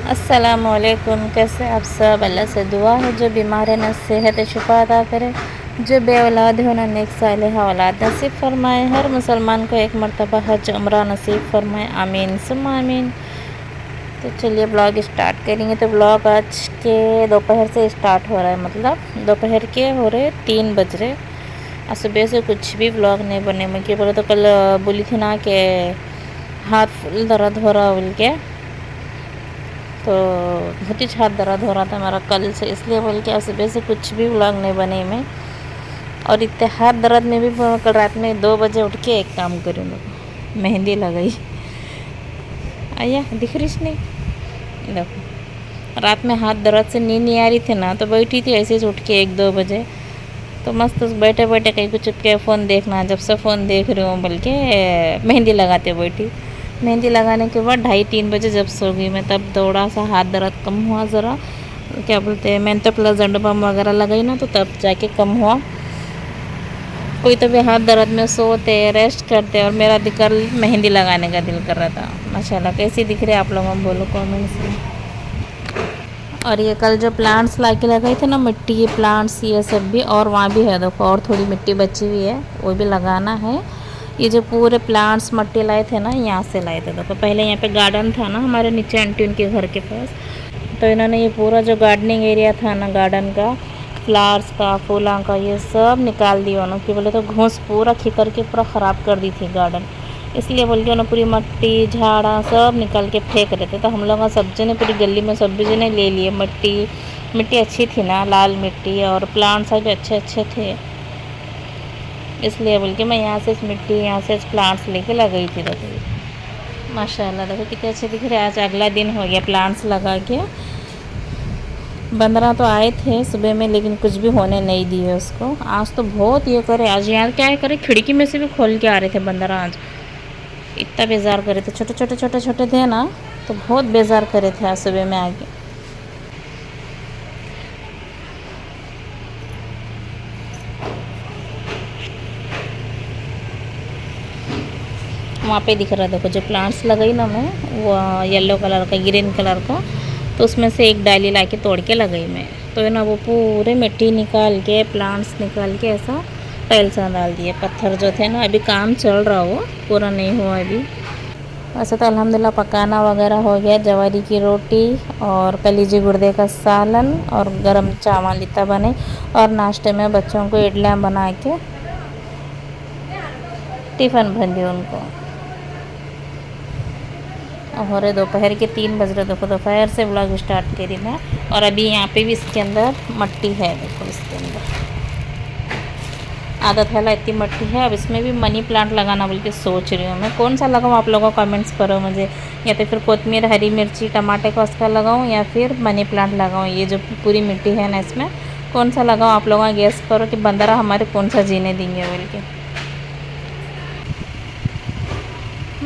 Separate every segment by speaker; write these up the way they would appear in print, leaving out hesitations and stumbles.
Speaker 1: अस्सलामुअलैकुम। कैसे आप सब? अल्लाह से दुआ है जो बीमार है न सेहत शिफा अता करे, जो बे औलाद है उन्हें नेक सालिहा औलाद नसीब फरमाए। हर मुसलमान को एक मरतबा हज उम्रा नसीब फरमाए, आमीन सुम्मा आमीन। तो चलिए ब्लॉग स्टार्ट करेंगे। तो ब्लॉग आज के दोपहर से स्टार्ट हो रहा है, मतलब दोपहर के हो रहे 3 बज रहे। और सुबह से कुछ भी ब्लॉग नहीं बने। मैं क्या बोला तो कल बोली थी ना कि हाथ फुल दर्द हो रहा बोल के, तो बहुत ही हाथ दर्द हो रहा था मेरा कल से, इसलिए बोल के सुबह से कुछ भी व्लॉग नहीं बने मैं। और इतने हाथ दर्द में भी कल रात में 2 बजे उठ के एक काम करूँ, मेहंदी लगाई। आया दिख रही नहीं? देखो रात में हाथ दर्द से नींद नहीं आ रही थी ना, तो बैठी थी ऐसे ही उठ के 1-2 बजे। तो मस्त बैठे बैठे कहीं कुछ चुप के फ़ोन देखना, जब से फ़ोन देख रही हूँ बल्कि मेहंदी लगाते बैठी। मेहंदी लगाने के बाद 2:30-3 बजे जब सो गई मैं, तब थोड़ा सा हाथ दर्द कम हुआ ज़रा। क्या बोलते हैं, मैंने तो प्लस जंडोबाम वगैरह लगाई ना, तो तब जाके कम हुआ। कोई तो भी हाथ दर्द में सोते रेस्ट करते, और मेरा दिक्कत मेहंदी लगाने का दिल कर रहा था। माशाल्लाह कैसी दिख रही है आप लोगों को बोलो कमेंट्स में। और ये कल जो प्लांट्स ला के लगाए थे ना, मिट्टी के प्लांट्स ये सब भी, और वहाँ भी है देखो, और थोड़ी मिट्टी बची हुई है, वो भी लगाना है। ये जो पूरे प्लांट्स मट्टी लाए थे ना, यहाँ से लाए थे देखो। पहले यहाँ पे गार्डन था ना हमारे नीचे आंटी उनके घर के पास, तो इन्होंने ये पूरा जो गार्डनिंग एरिया था ना गार्डन का, फ्लावर्स का फूलों का, ये सब निकाल दिया उन्होंने। कि बोले तो घूस पूरा खिकर के पूरा ख़राब कर दी थी गार्डन, इसलिए बोल के उन्होंने पूरी मट्टी झाड़ा सब निकल के फेंक रहे थे। तो हम लोग सब जने पूरी गली में सब जने ले लिए मिट्टी। मिट्टी अच्छी थी ना, लाल मिट्टी, और प्लांट्स भी अच्छे अच्छे थे, इसलिए बोल के मैं यहाँ से मिट्टी, यहाँ से प्लांट्स लेके लगाई थी। देखो माशाल्लाह, देखो कितने अच्छे दिख रहे हैं। आज अगला दिन हो गया प्लांट्स लगा के। बंदरा तो आए थे सुबह में, लेकिन कुछ भी होने नहीं दिए उसको। आज तो बहुत ये करे, आज यहाँ क्या करे, खिड़की में से भी खोल के आ रहे थे बंदरा। आज इतना बेजार करे थे, छोटे छोटे छोटे छोटे थे ना, तो बहुत बेजार करे थे आज सुबह में आके। वहाँ पे दिख रहा देखो, जो प्लांट्स लगाई ना मैं, वो येलो कलर का ग्रीन कलर का, तो उसमें से एक डाली ला के तोड़ के लगाई मैं। तो है ना, वो पूरे मिट्टी निकाल के प्लांट्स निकाल के ऐसा टाइल्स डाल दिए। पत्थर जो थे ना, अभी काम चल रहा, वो पूरा नहीं हुआ अभी। वैसे तो अल्हम्दुलिल्लाह पकाना वगैरह हो गया। जवारी की रोटी और कलीजी गुर्दे का सालन और गरम चावल इतना बने। और नाश्ते में बच्चों को इडलियाँ बना के टिफ़िन भर दिया उनको। हो रहे दोपहर के 3 बज रहे। देखो दोपहर से व्लॉग स्टार्ट करी मैं, और अभी यहाँ पे भी इसके अंदर मट्टी है। देखो इसके अंदर आधा थैला इतनी मट्टी है। अब इसमें भी मनी प्लांट लगाना बोल के सोच रही हूँ मैं। कौन सा लगाऊँ आप लोगों कमेंट्स करो मुझे, या तो फिर कोतमीर, हरी मिर्ची, टमाटे का उसका लगाऊँ, या फिर मनी प्लांट लगाऊँ। ये जो पूरी मिट्टी है ना, इसमें कौन सा लगाऊँ आप लोगों गेस करो कि बंदरा हमारे कौन सा जीने देंगे बोल के।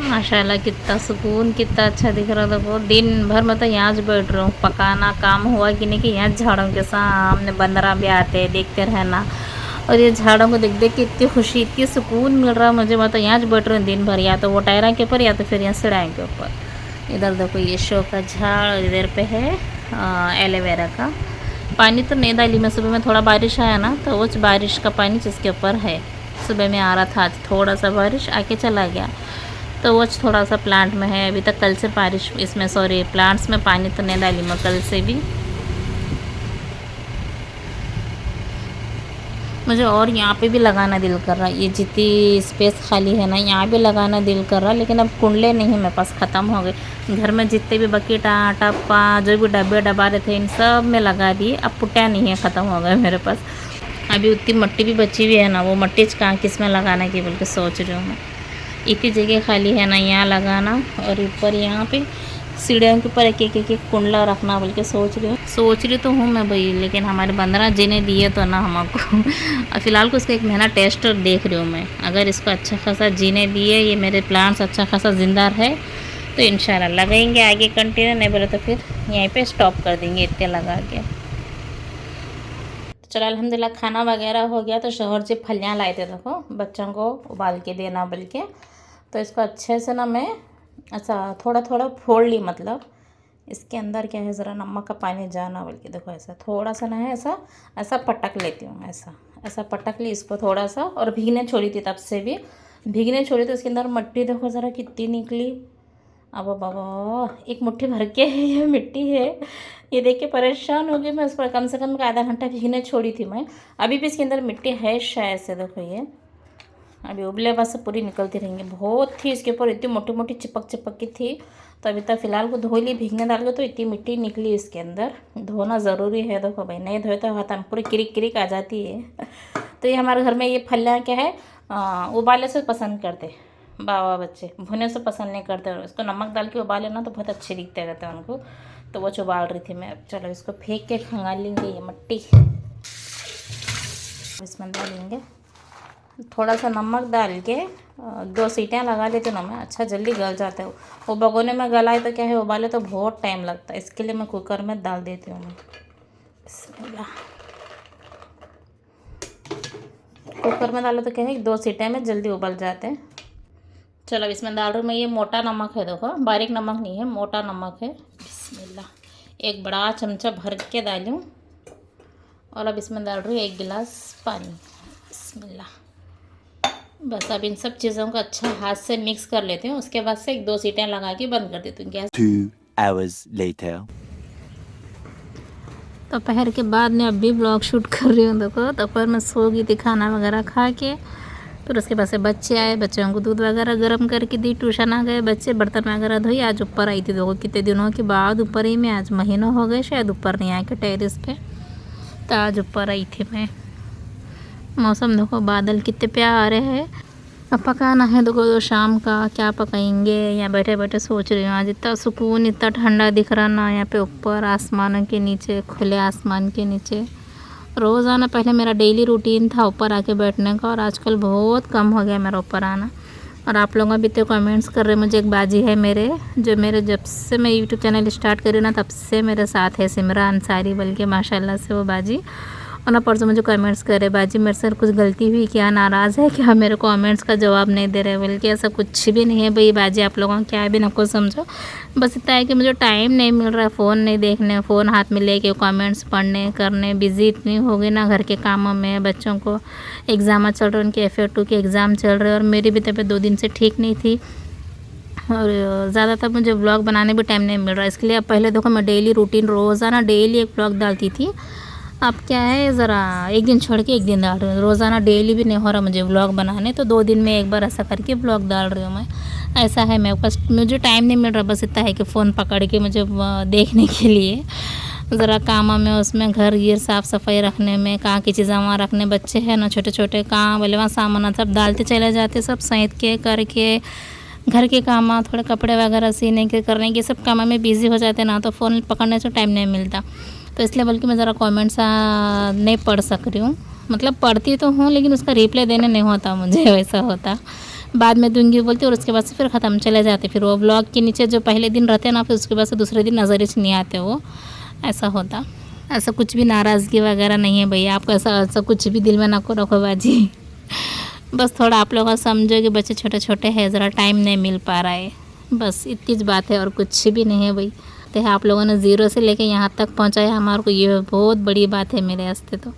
Speaker 1: माशाल्लाह कितना सुकून, कितना अच्छा दिख रहा था। वो दिन भर मतलब यहाँ बैठ रहा हूँ, पकाना काम हुआ कि नहीं कि यहाँ झाड़ों के सामने बंदरा भी आते हैं, देखते रहना। और ये झाड़ों को देख देख के इतनी खुशी, इतनी सुकून मिल रहा है मुझे। मतलब यहाँ बैठ रही हूँ दिन भर, या तो वो टायरा के ऊपर, या तो फिर यहाँ सिड़ाई के ऊपर। इधर देखो ये शो का झाड़, इधर पे है एलोवेरा का। पानी तो नहीं डाली मैं, सुबह में थोड़ा बारिश आया ना, तो वो बारिश का पानी जिसके ऊपर है, सुबह में आ रहा था, आज थोड़ा सा बारिश आके चला गया, तो वो थोड़ा सा प्लांट में है अभी तक। कल से बारिश इसमें, सॉरी प्लांट्स में पानी तो नहीं डाली मैं कल से भी। मुझे और यहाँ पे भी लगाना दिल कर रहा है। ये जितनी स्पेस खाली है ना, यहाँ भी लगाना दिल कर रहा है, लेकिन अब कुंडले नहीं मेरे पास, ख़त्म हो गए। घर में जितने भी बकेट टप्पा जो भी डब्बे डब्बारे थे, इन सब में लगा दिए। अब पुट्टिया नहीं है, ख़त्म हो गए मेरे पास। अभी उतनी मट्टी भी बची हुई है ना, वो मट्टी कहाँ किस में लगाना की बोल के सोच रही हूँ मैं। इतनी जगह खाली है ना, यहाँ लगाना, और ऊपर यहाँ पे सीढ़ियों के ऊपर एक एक एक कुंडला रखना बोल के सोच रही तो हूँ मैं भाई। लेकिन हमारे बंदरा जिन्हें दिए तो ना हमको। फ़िलहाल को उसका 1 महीना टेस्ट देख रही हूँ मैं। अगर इसको अच्छा खासा जीने दिए, ये मेरे प्लांट्स अच्छा खासा जिंदा है, तो इंशाल्लाह लगाएंगे आगे कंटिन्यू। नहीं बोले तो फिर यहीं पे स्टॉप कर देंगे इतने लगा के। चलो अल्हम्दुलिल्लाह खाना वगैरह हो गया। तो शोहर जी फलियाँ लाए थे, देखो बच्चों को उबाल के देना बोल के। तो इसको अच्छे से ना मैं ऐसा थोड़ा थोड़ा फोड़ ली, मतलब इसके अंदर क्या है, ज़रा नमक का पानी जाना बोल के देखो, ऐसा थोड़ा सा ना है, ऐसा ऐसा पटक लेती हूँ, ऐसा ऐसा पटक ली इसको थोड़ा सा। और भीगने छोड़ी थी, तब से भी भीगने छोड़ी तो इसके अंदर मिट्टी देखो ज़रा कितनी निकली। अब बाबा एक मुट्ठी भर के है ये मिट्टी है, ये देख के परेशान हो गई मैं। उस पर कम से कम आधा घंटा भीगने छोड़ी थी मैं। अभी भी इसके अंदर मिट्टी है शायद से, देखो ये अभी उबले बस पूरी निकलती रहेंगी। बहुत थी इसके ऊपर, इतनी मोटी मोटी चिपक चिपक की थी। तो अभी तक फ़िलहाल को धो ली भीगने डाल के, तो इतनी मिट्टी निकली इसके अंदर। धोना ज़रूरी है, देखो भाई नहीं धोए तो हाथ में पूरी किरिक किरिक आ जाती है। तो ये हमारे घर में ये फलियाँ क्या है, उबाले से पसंद करते बाबा बच्चे, भुने से पसंद नहीं करते। और इसको नमक डाल के उबाले ना तो बहुत अच्छे दिखते रहते हैं उनको। तो वो उबाल रही थी मैं। चलो इसको फेंक के खंगालेंगे ये मिट्टी, इसमें डालेंगे थोड़ा सा नमक डाल के 2 सीटियाँ लगा लेती हूँ ना मैं, अच्छा जल्दी गल जाता है। वो भगोने में गलाए तो क्या है, उबाले तो बहुत टाइम लगता है, इसके लिए मैं कुकर में डाल देती हूँ मैं। कुकर में डालो तो क्या है 2 सीटियाँ में जल्दी उबल जाते हैं। चलो अब इसमें डाल रही हूँ मैं, ये मोटा नमक है, देखो बारीक नमक नहीं है, मोटा नमक है। बिस्मिल्लाह, एक बड़ा चमचा भर के डालूँ। और अब इसमें डाल रही हूँ 1 गिलास पानी। बिस्मिल्लाह, बस अब इन सब चीज़ों को अच्छा हाथ से मिक्स कर लेती हूँ। उसके बाद से 1-2 सीटियाँ लगा के बंद कर देती हूँ गैस।
Speaker 2: 2 hours later.
Speaker 1: दोपहर के बाद मैं अभी ब्लॉग शूट कर रही हूँ। देखो दोपहर में सो गई थी खाना वगैरह खा के। फिर उसके बाद से बच्चे आए, बच्चों को दूध वगैरह गर्म करके दी, ट्यूशन आ गए बच्चे, बर्तन वगैरह धोई। आज ऊपर आई थी, देखो कितने दिनों के बाद ऊपर ही मैं, आज महीनों हो गए शायद ऊपर नहीं आए के टेरेस पे। तो आज ऊपर आई थी मैं। मौसम देखो, बादल कितने प्यारे हैं। अब पकाना है देखो तो शाम का क्या पकाएंगे। यहाँ बैठे बैठे सोच रही हूँ, आज इतना सुकून, इतना ठंडा दिख रहा ना यहाँ पे ऊपर आसमानों के नीचे, खुले आसमान के नीचे। रोज़ाना पहले मेरा डेली रूटीन था ऊपर आके बैठने का, और आजकल बहुत कम हो गया मेरा ऊपर आना। और आप लोगों भी तो कमेंट्स कर रहे हैं। मुझे एक बाजी है मेरे, जो मेरे जब से मैं यूट्यूब चैनल स्टार्ट करी ना तब से मेरे साथ है, सिमरा अंसारी बोल के, माशाल्लाह से वो बाजी। और ना परसों मुझे कमेंट्स करे, बाजी मेरे से कुछ गलती हुई क्या, नाराज़ है क्या, मेरे कमेंट्स का जवाब नहीं दे रहे बोल के। ऐसा कुछ भी नहीं है भाई बाजी, आप लोगों क्या भी ना कुछ समझो। बस इतना है कि मुझे टाइम नहीं मिल रहा है फ़ोन नहीं देखने, फ़ोन हाथ में लेके कमेंट्स पढ़ने करने। बिज़ी इतनी हो गई ना घर के कामों में, बच्चों को एग्ज़ाम चल रहे, उनके FA2 के एग्ज़ाम चल रहे, और मेरी भी तबीयत 2 दिन से ठीक नहीं थी। और ज़्यादातर मुझे व्लॉग बनाने भी टाइम नहीं मिल रहा। इसके लिए अब पहले देखो मैं डेली रूटीन रोज़ाना डेली एक व्लॉग डालती थी। अब क्या है, ज़रा एक दिन छोड़ के एक दिन डाल रही हूँ। रोज़ाना डेली भी नहीं हो रहा मुझे व्लॉग बनाने, तो 2 दिन में एक बार ऐसा करके व्लॉग डाल रही हूँ मैं। ऐसा है मेरे पास, मुझे टाइम नहीं मिल रहा। बस इतना है कि फ़ोन पकड़ के मुझे देखने के लिए ज़रा काम में, उसमें घर ये साफ़ सफाई रखने में, कहाँ की चीज़ें वहाँ रखने, बच्चे हैं ना छोटे छोटे, कहाँ बोले वहाँ सामान सब डालते चले जाते, सब सैंत के करके घर के काम, थोड़े कपड़े वगैरह सीने के करने के सब काम में बिज़ी हो जाते ना, तो फ़ोन पकड़ने से टाइम नहीं मिलता। तो इसलिए बल्कि मैं ज़रा कमेंट्स नहीं पढ़ सक रही हूँ। मतलब पढ़ती तो हूँ लेकिन उसका रिप्लाई देने नहीं होता मुझे, वैसा होता। बाद में दूंगी बोलती, और उसके बाद से फिर ख़त्म चले जाते। फिर वो ब्लॉग के नीचे जो पहले दिन रहते ना, फिर उसके बाद से दूसरे दिन नज़र ही नहीं आते वो, ऐसा होता। ऐसा कुछ भी नाराज़गी वगैरह नहीं है भैया, आपको ऐसा कुछ भी दिल में ना को रखो बाजी। बस थोड़ा आप लोग समझो कि बच्चे छोटे छोटे हैं, ज़रा टाइम नहीं मिल पा रहा है, बस इतनी बात है और कुछ भी नहीं है भाई। तो आप लोगों ने 0 से लेके यहाँ तक पहुँचाया हमारे को, ये बहुत बड़ी बात है मेरे वास्ते। तो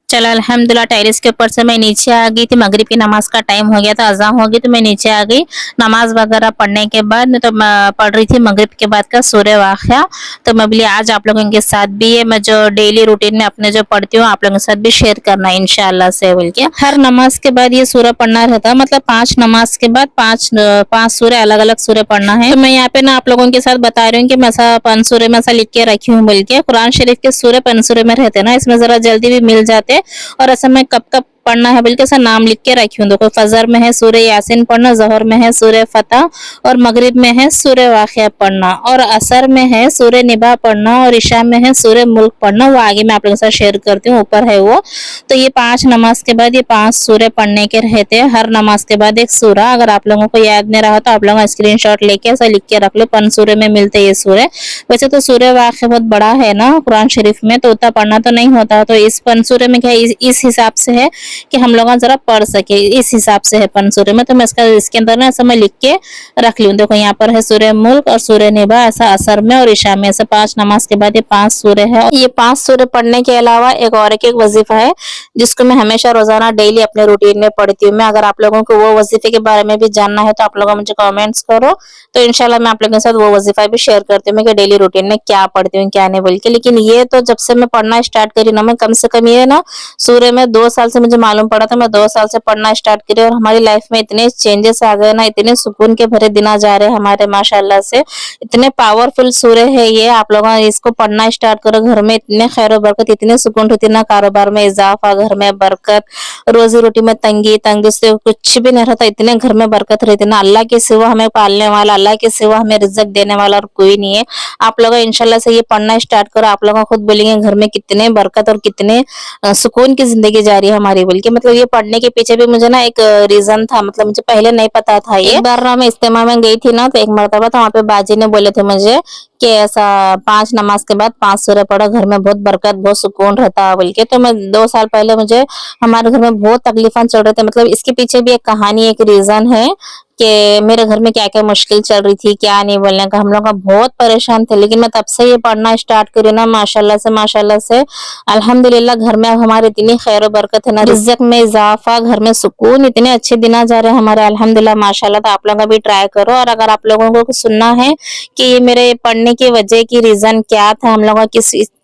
Speaker 1: चलो अल्हम्दुलिल्लाह, टेरेस के ऊपर से मैं नीचे आ गई थी। मगरिब की नमाज का टाइम हो गया था, अज़ान हो गई, तो मैं नीचे आ गई। नमाज वगैरह पढ़ने के बाद मैं तो पढ़ रही थी मगरिब के बाद का सूरह वाक़िया। तो मैं बोली आज आप लोगों के साथ भी ये मैं जो डेली रूटीन में अपने जो पढ़ती हूँ आप लोगों के साथ भी शेयर करना है इंशाअल्लाह से बोल के। हर नमाज के बाद ये सूरह पढ़ना रहता है, मतलब 5 नमाज के बाद 5 सूरह अलग अलग सूरह पढ़ना है। तो मैं यहाँ पे ना आप लोगों के साथ बता रही हूँ कि मैं ऐसा 5 सूरह में ऐसा लिख के रखी हूँ बोल के। कुरान शरीफ के सूरह 5 सूरह में रहते ना, इसमें जरा जल्दी भी मिल जाते। और ऐसा मैं कब कब पढ़ना है बल्कि ऐसा नाम लिख के रखी हूँ। देखो फजर में है सूरह यासीन पढ़ना, ज़हर में है सूरह फतह, और मगरिब में है सूरह वाक़िया पढ़ना, और असर में है सूरह निबा पढ़ना, और इशा में है सूरह मुल्क पढ़ना। वो आगे मैं आप लोगों के साथ शेयर करती हूँ, ऊपर है वो। तो ये 5 नमाज के बाद ये 5 सूरह पढ़ने के रहते हैं, हर नमाज के बाद एक सूरह। अगर आप लोगों को याद नहीं रहा तो आप लोग स्क्रीनशॉट लेके ऐसा लिख के रख लो, 5 सूरह में मिलते ये सूरह। वैसे तो सूरह वाक़िया बहुत बड़ा है ना कुरान शरीफ में, तो उतना पढ़ना तो नहीं होता। तो इस 5 सूरह में क्या इस हिसाब से है कि हम लोग ज़रा पढ़ सके, इस हिसाब से है पन सूर्य में। तो मैं इसके अंदर ना ऐसा मैं लिख के रख लूँ। देखो यहाँ पर है सूर्य मुल्क और सूर्य निभा, ऐसा असर में और ईशा में, ऐसा 5 नमाज के बाद ये 5 सूर्य है। ये 5 सूर्य पढ़ने के अलावा एक वजीफा है जिसको मैं हमेशा रोजाना डेली अपने रूटीन में पढ़ती हूँ। मैं अगर आप लोगों को वो वजीफे के बारे में भी जानना है तो आप लोग मुझे कमेंट्स करो, तो इंशाल्लाह मैं आप लोगों के साथ वो वजीफा भी शेयर करती हूँ मैं कि डेली रूटीन में क्या पढ़ती हूँ क्या नहीं बोल के। लेकिन ये तो जब से मैं पढ़ना स्टार्ट करी ना, मैं कम से कम ये ना सूर्य में 2 साल से मुझे मालूम पड़ा था। मैं 2 साल से पढ़ना स्टार्ट करी और हमारी लाइफ में इतने चेंजेस आ गए ना, इतने सुकून के भरे दिन आ जा रहे हैं हमारे माशाल्लाह से। इतने पावरफुल सूर्य है ये, आप लोग इसको पढ़ना स्टार्ट करो, घर में इतने खैर बरकत, इतने सुकून रहती ना, कारोबार में इजाफा, घर में बरकत, रोजी रोटी में तंगी से कुछ भी नहीं रहता, इतने घर में बरकत रहती ना। अल्लाह के सिवा हमें पालने वाला, अल्लाह के सिवा हमें रिज़्क देने वाला और कोई नहीं है। आप लोग इंशाल्लाह से ये पढ़ना स्टार्ट करो, आप लोग खुद बोलेंगे घर में कितने बरकत और कितने सुकून की जिंदगी जा रही है हमारी बोल के। मतलब ये पढ़ने के पीछे भी मुझे ना एक रीजन था, मतलब मुझे पहले नहीं पता था ये। एक बार ना मैं इज्तिमा में गई थी ना, तो एक मरतबा तो वहाँ पे बाजी ने बोले थे मुझे कि ऐसा 5 नमाज के बाद 5 सूरह पढ़ो, घर में बहुत बरकत बहुत सुकून रहता है बोल के। तो मैं 2 साल पहले मुझे हमारे घर में बहुत तकलीफां चल रहे थे, मतलब इसके पीछे भी एक कहानी एक रीजन है कि मेरे घर में क्या क्या मुश्किल चल रही थी, क्या नहीं बोलने का, हम लोग का बहुत परेशान थे। लेकिन मैं तब से ये पढ़ना स्टार्ट करी ना, माशाल्लाह से अल्हम्दुलिल्लाह घर में अब हमारे इतनी खैर बरकत है ना, रिज़्क में इजाफा, घर में सुकून, इतने अच्छे दिन आ जा रहे हैं हमारे अल्हम्दुलिल्लाह माशाल्लाह। तो आप लोग भी ट्राई करो। और अगर आप लोगों को सुनना है कि ये मेरे पढ़ने की वजह की रीजन क्या था, हम लोग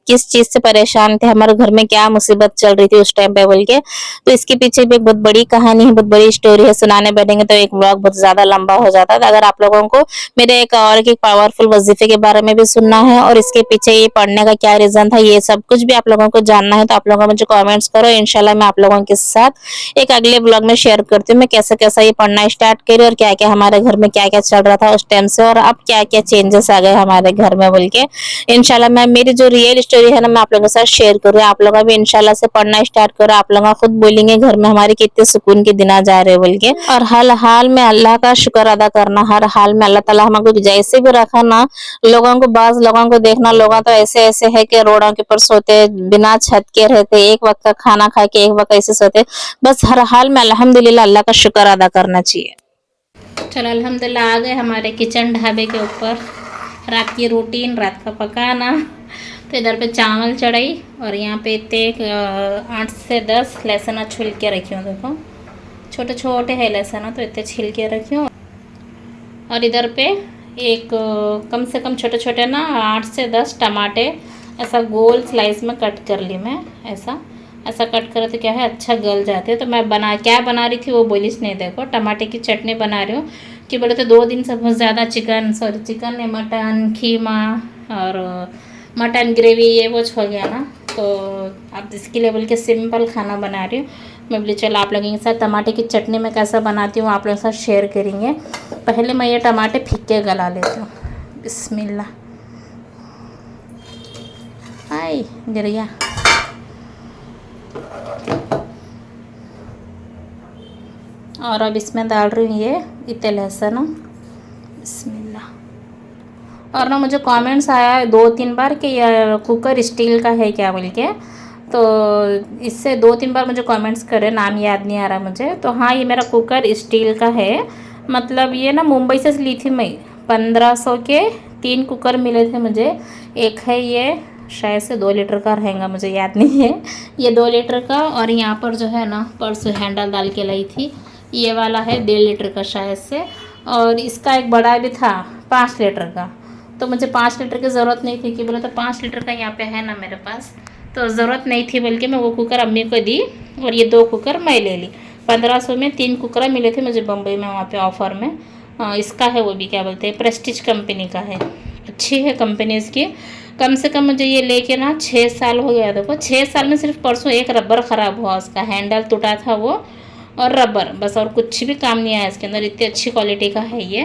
Speaker 1: किस चीज से परेशान थे, हमारे घर में क्या मुसीबत चल रही थी उस टाइम पे बोल के, तो इसके पीछे भी एक बहुत बड़ी कहानी है, बहुत बड़ी स्टोरी है। सुनाने बैठेंगे तो एक ब्लॉग बहुत ज्यादा लंबा हो जाता है। तो अगर आप लोगों को मेरे एक और एक पावरफुल वजीफे के बारे में भी सुनना है और इसके पीछे ये पढ़ने का क्या रीजन था, ये सब कुछ भी आप लोगों को जानना है, तो आप लोगों मुझे कॉमेंट्स करो। इंशाल्लाह मैं आप लोगों के साथ एक अगले ब्लॉग में शेयर करती हूँ मैं कैसा कैसा ये पढ़ना स्टार्ट करी और क्या क्या हमारे घर में क्या क्या चल रहा था उस टाइम से और अब क्या क्या चेंजेस आ गए हमारे घर में बोल के। इंशाल्लाह मैं मेरी जो रियल स्टोरी है ना, मैं आप लोगों के साथ शेयर करूँ। आप लोग भी इंशाल्लाह से पढ़ना स्टार्ट करो, आप लोग खुद बोलेंगे घर में हमारे कितने सुकून के दिन आ जा रहे बोल के। और हर हाल में अल्लाह का शुक्र अदा करना, हर हाल में अल्लाह ताला हमको जैसे भी रखा ना। लोगों को, बाज लोगों को देखना, लोग तो ऐसे ऐसे है कि रोडों के ऊपर सोते, बिना छत के रहते, एक वक्त का खाना खा के एक वक्त ऐसे सोते। बस हर हाल में अल्हम्दुलिल्लाह अल्लाह का शुक्र अदा करना चाहिए। चलो अल्हम्दुलिल्लाह आ गए हमारे किचन ढाबे के ऊपर। रात की रूटीन, रात का पकाना। तो इधर पे चावल चढ़ाई और यहाँ पे इतने 8 से 10 लहसुन छिल के रखी हूँ। देखो छोटे छोटे है लहसुन, तो इतने छिल के रखी हूँ। और इधर पे एक कम से कम छोटे छोटे ना 8 से 10 टमाटे ऐसा गोल स्लाइस में कट कर ली मैं। ऐसा कट करे तो क्या है अच्छा गल जाते हैं। तो मैं क्या बना रही थी वो बोलिस नहीं। देखो टमाटे की चटनी बना रही हूँ कि बोले तो 2 दिन से बहुत ज़्यादा चिकन ने मटन खीमा और मटन ग्रेवी ये वो हो गया ना, तो अब इसके लिए बोल के सिंपल खाना बना रही हूँ मैं। बोली चलो आप लोगों के साथ टमाटे की चटनी मैं कैसा बनाती हूँ आप लोगों के साथ शेयर करेंगे। पहले मैं ये टमाटे फीके गला लेती हूँ। बिस्मिल्लाह। हाय गिर गया। और अब इसमें डाल रही हूँ ये इतने लहसुन। बिस्मिल्लाह। और ना मुझे कमेंट्स आया 2-3 बार कि यह कुकर स्टील का है क्या बोल के, तो इससे 2-3 बार मुझे कमेंट्स करे, नाम याद नहीं आ रहा मुझे। तो हाँ ये मेरा कुकर स्टील का है। मतलब ये ना मुंबई से ली थी मैं, 1500 के 3 कुकर मिले थे मुझे। एक है ये शायद से 2 लीटर का रहेगा, मुझे याद नहीं है, ये 2 लीटर का। और यहाँ पर जो है ना परसों हैंडल डाल के लाई थी, ये वाला है 1.5 लीटर का शायद से। और इसका एक बड़ा भी था 5 लीटर का। तो मुझे 5 लीटर की ज़रूरत नहीं थी कि बोले तो 5 लीटर का यहाँ पे है ना मेरे पास, तो ज़रूरत नहीं थी बल्कि मैं वो कुकर अम्मी को दी और ये 2 कुकर मैं ले ली। 1500 में 3 कुकर मिले थे मुझे बम्बई में वहाँ पे ऑफ़र में। इसका है वो भी क्या बोलते हैं प्रेस्टीज कंपनी का है, अच्छी है कंपनी इसकी। कम से कम मुझे ये लेके ना 6 साल हो गया। देखो 6 साल में सिर्फ परसों एक रबर ख़राब हुआ, उसका हैंडल टूटा था वो और रबर, बस और कुछ भी काम नहीं आया इसके अंदर। इतनी अच्छी क्वालिटी का है ये,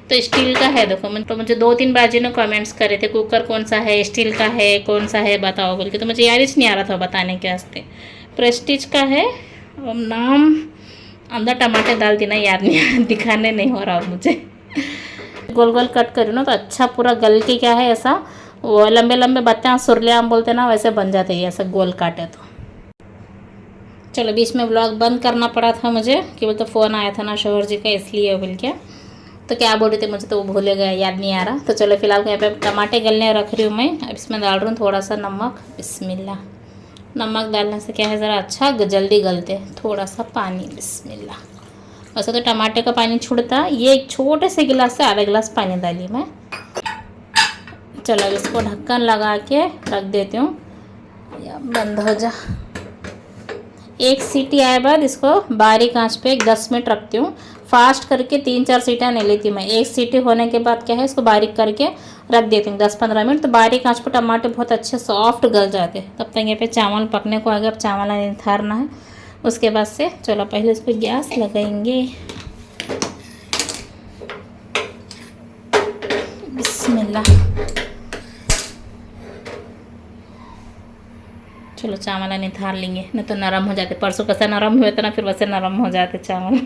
Speaker 1: तो स्टील का है। देखो तो मुझे 2-3 बाजी ने कमेंट्स करे थे कुकर कौन सा है, स्टील का है, कौन सा है बताओ बोल के, तो मुझे याद ही नहीं आ रहा था बताने के वास्ते। प्रेस्टीज का है और नाम अंदर टमाटर डाल देना, याद नहीं दिखाने नहीं हो रहा मुझे। गोल गोल कट करूँ ना तो अच्छा पूरा गल के क्या है ऐसा वो लंबे लंबे बत्ते सुरले आम बोलते ना, वैसे बन जाते हैं ऐसा गोल काटे तो। चलो बीच में व्लॉग बंद करना पड़ा था मुझे, कि बोलते फ़ोन आया था ना शोहर जी का, इसलिए बोल के। तो क्या बोल रहे थे मुझे तो वो भूल गया, याद नहीं आ रहा। तो चलो फिलहाल यहाँ पे टमाटे गलने रख रही हूँ मैं। अब इसमें डाल रही हूँ थोड़ा सा नमक। बिस्मिल्लाह। नमक डालने से क्या है, ज़रा अच्छा जल्दी गलते। थोड़ा सा पानी। बिस्मिल्लाह। वैसे तो टमाटे का पानी छूटता, ये एक छोटे से गिलास से आधा गिलास पानी डाली मैं। चलो अब इसको ढक्कन लगा के रख देती हूँ, या बंद हो जा। एक सीटी आए बाद इसको बारीक आंच पे 10 मिनट रखती हूँ। फास्ट करके 3-4 सीटियाँ नहीं लेती मैं। एक सीटी होने के बाद क्या है, इसको बारीक करके रख देती हूँ 10-15 मिनट। तो बारीक आंच पे टमाटर बहुत अच्छे सॉफ्ट गल जाते हैं। तब तक यहाँ पे चावल पकने को आ गया। अब चावल निथारना है। उसके बाद से चलो पहले इस पर गैस लगाएंगे। बिस्मिल्लाह। चलो चावल निथार लेंगे, नहीं तो नरम हो जाते। परसों कैसे नरम हुए थे ना, फिर वैसे नरम हो जाते चावल।